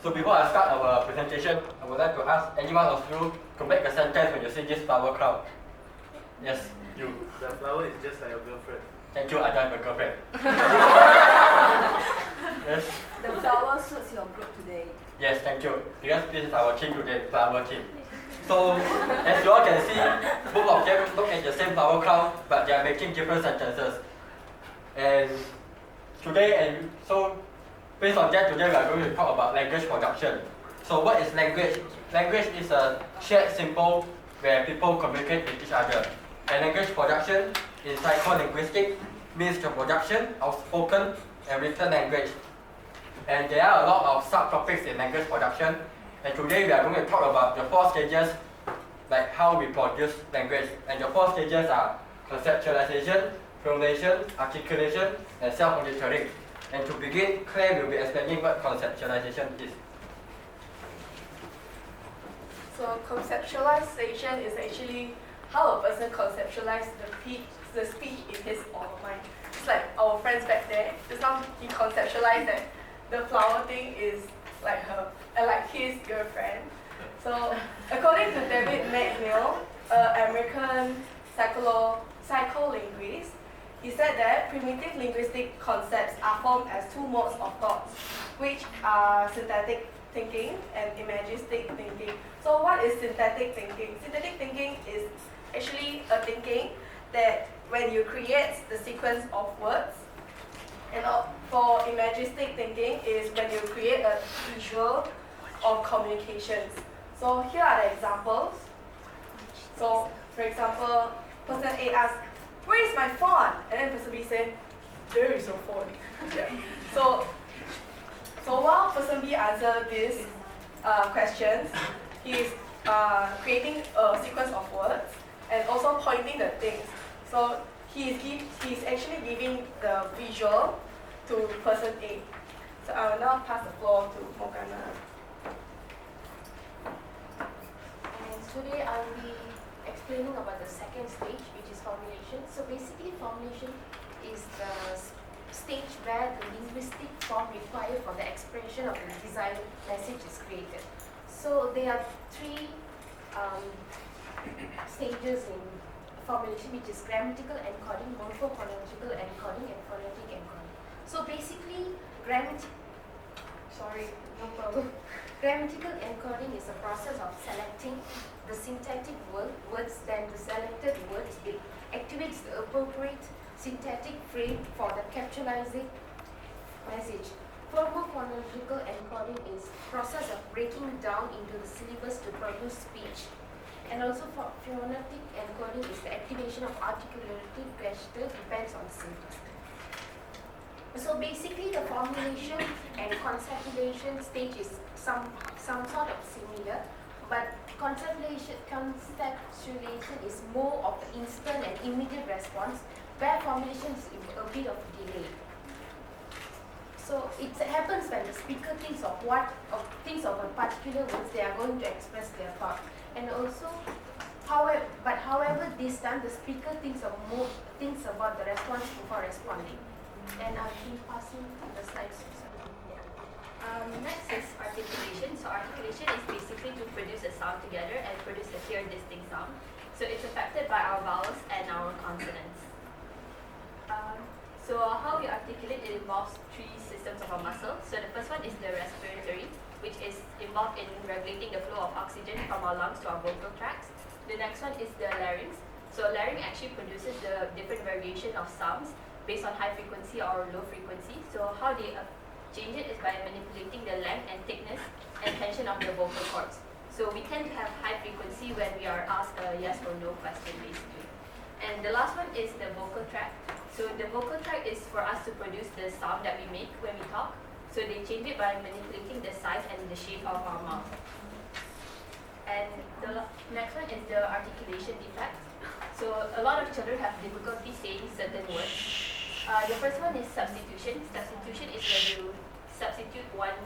So before I start our presentation, I would like to ask any one of you to make a sentence when you see this flower crown. Yes, you. The flower is just like your girlfriend. Thank you, I don't have a girlfriend. Yes. The flower suits your group today. Yes, thank you. Because this is our team today, flower team. So, as you all can see, both of them look at the same flower crown, but they are making different sentences. And today, based on that, today we are going to talk about language production. So, what is language? Language is a shared symbol where people communicate with each other. And language production in psycholinguistics means the production of spoken and written language. And there are a lot of subtopics in language production. And today we are going to talk about the 4 stages, like how we produce language. And the 4 stages are conceptualization, formulation, articulation, and self-monitoring. And to begin, Claire will be explaining what conceptualization is. So conceptualization is actually how a person conceptualizes the speech in his or her mind. It's like our friends back there. Just now he conceptualized that the flower thing is like her, like his girlfriend. So according to David McNeil, an American psycholinguist, he said that primitive linguistic concepts are formed as 2 modes of thought, which are synthetic thinking and imagistic thinking. So what is synthetic thinking? Synthetic thinking is actually a thinking that when you create the sequence of words, and for imagistic thinking is when you create a visual of communications. So here are the examples. So for example, person A asks, "Where is my phone?" And then person B said, "There is your phone." Yeah. So while person B answers these questions, he is creating a sequence of words and also pointing the things. So he's actually giving the visual to person A. So I will now pass the floor to Morgana. And today I will be explaining about the second stage, which is formulation. So basically formulation is the stage where the linguistic form required for the expression of the desired message is created. So there are 3 stages in formulation, which is grammatical encoding, morphophonological encoding, and phonetic encoding. So basically, grammatical encoding is a process of selecting the syntactic words, then the selected words it activates the appropriate syntactic frame for the capitalizing message. Morphophonological encoding is process of breaking down into the syllabus to produce speech. And also for phonetic encoding is the activation of articulative gesture, depends on syntax. So basically the formulation and conceptualization stage is some sort of similar, but conceptualization is more of the instant and immediate response, where formulation is a bit of delay. So it happens when the speaker thinks of a particular words they are going to express their thought. And also, however this time the speaker thinks about the response before responding. And I'll be passing the slides to Sarah. Next is articulation. So articulation is basically to produce a sound together and produce a clear, distinct sound. So it's affected by our vowels and our consonants. So how we articulate, it involves 3 systems of our muscles. So the first one is the respiratory, which is involved in regulating the flow of oxygen from our lungs to our vocal tracts. The next one is the larynx. So larynx actually produces the different variation of sounds based on high frequency or low frequency. So how they change it is by manipulating the length and thickness and tension of the vocal cords. So we tend to have high frequency when we are asked a yes or no question basically. And the last one is the vocal tract. So the vocal tract is for us to produce the sound that we make when we talk. So they change it by manipulating the size and the shape of our mouth. And the next one is the articulation defect. So a lot of children have difficulty saying certain words. The first one is substitution. Substitution is when you substitute one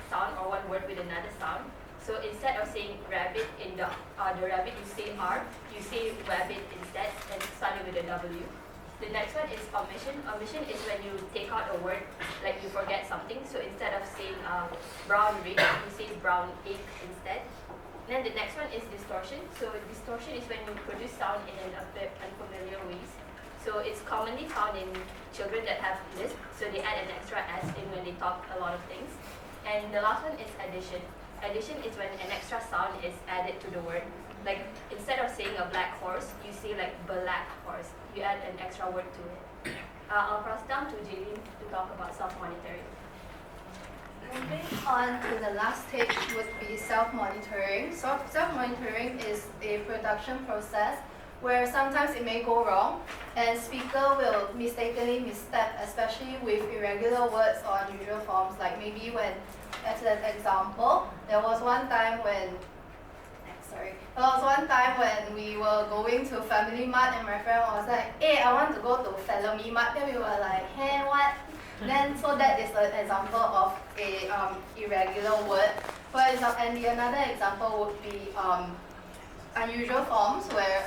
sound or one word with another sound. So instead of saying rabbit in the rabbit, you say R. You say rabbit instead and starting with a W. The next one is omission. Omission is when you take out a word, like you forget something. So instead of saying brown rig, you say brown egg instead. Then the next one is distortion. So distortion is when you produce sound in an unfamiliar ways. So it's commonly found in children that have lisp. So they add an extra S in when they talk a lot of things. And the last one is addition. Addition is when an extra sound is added to the word. Like instead of saying a black horse, you say like black horse. You add an extra word to it. I'll pass down to Jaylene to talk about self-monitoring. Moving on to the last stage would be self-monitoring. So self-monitoring is a production process where sometimes it may go wrong and speaker will mistakenly misstep, especially with irregular words or unusual forms. Like maybe when, as an example, there was one time when we were going to Family Mart and my friend was like, hey, I want to go to Family Mart. Then we were like, hey, what? Then, so that is an example of a irregular word. For example, and another example would be unusual forms where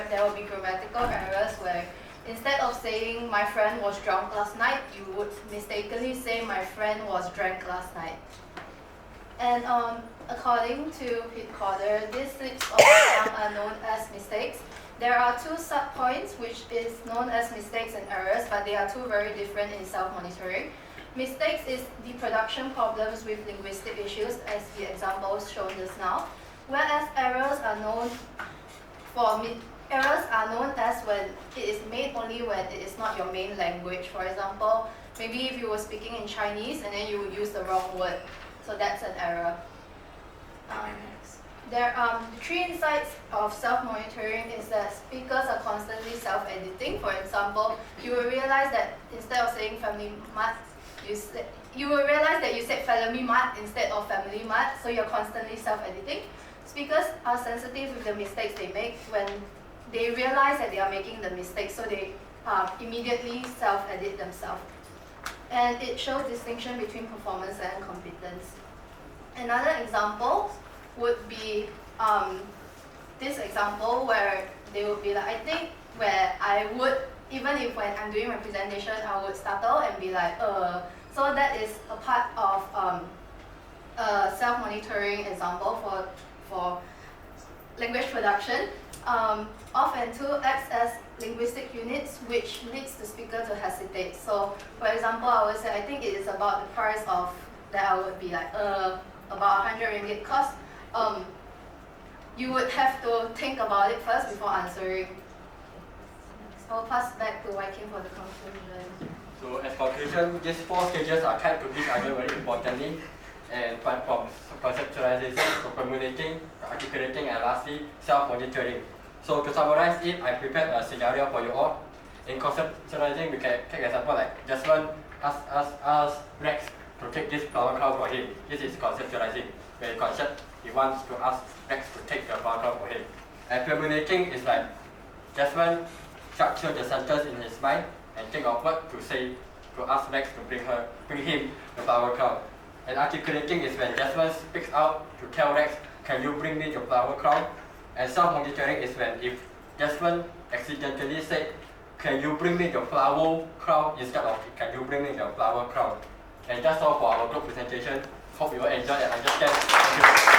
there will be grammatical errors where instead of saying my friend was drunk last night, you would mistakenly say my friend was drank last night. And according to Pete Corder, these slips of tongue are known as mistakes. There are two subpoints which is known as mistakes and errors, but they are two very different in self-monitoring. Mistakes is the production problems with linguistic issues, as the examples shown just now, whereas errors are known as when it is made only when it is not your main language. For example, maybe if you were speaking in Chinese and then you would use the wrong word, so that's an error. There are three insights of self-monitoring is that speakers are constantly self-editing. For example, you will realize that instead of saying Family Mart, you will realize that you said Family Mart instead of Family Mart, so you're constantly self-editing. Speakers are sensitive with the mistakes they make when they realize that they are making the mistake, so they immediately self-edit themselves. And it shows distinction between performance and competence. Another example would be this example where they would be like, I think where I would, even if when I'm doing representation, I would startle and be like, So that is a part of a self-monitoring example for language production. Of and to acts as linguistic units, which leads the speaker to hesitate. So, for example, I would say, I think it is about the price of, that I would be like, about 100 ringgit cost. You would have to think about it first before answering. I'll pass back to Wai Kim for the conclusion. So as conclusion, these four stages are tied to each other very importantly, and from conceptualization to formulating, articulating, and lastly, self-monitoring. So to summarize it, I prepared a scenario for you all. In conceptualizing, we can take example like Jasmine ask Rex to take this flower crown for him. This is conceptualizing. When concept, he wants to ask Rex to take the flower crown for him. And formulating is like Jasmine structure the sentence in his mind and think of what to say to ask Rex to bring him the flower crown. And articulating is when Jasmine speaks out to tell Rex, can you bring me the flower crown? And self-monitoring is when if Jasmine accidentally said, can you bring me the flower crown instead of can you bring me the flower crown? And that's all for our group presentation. Hope you will enjoy and understand. Thank you.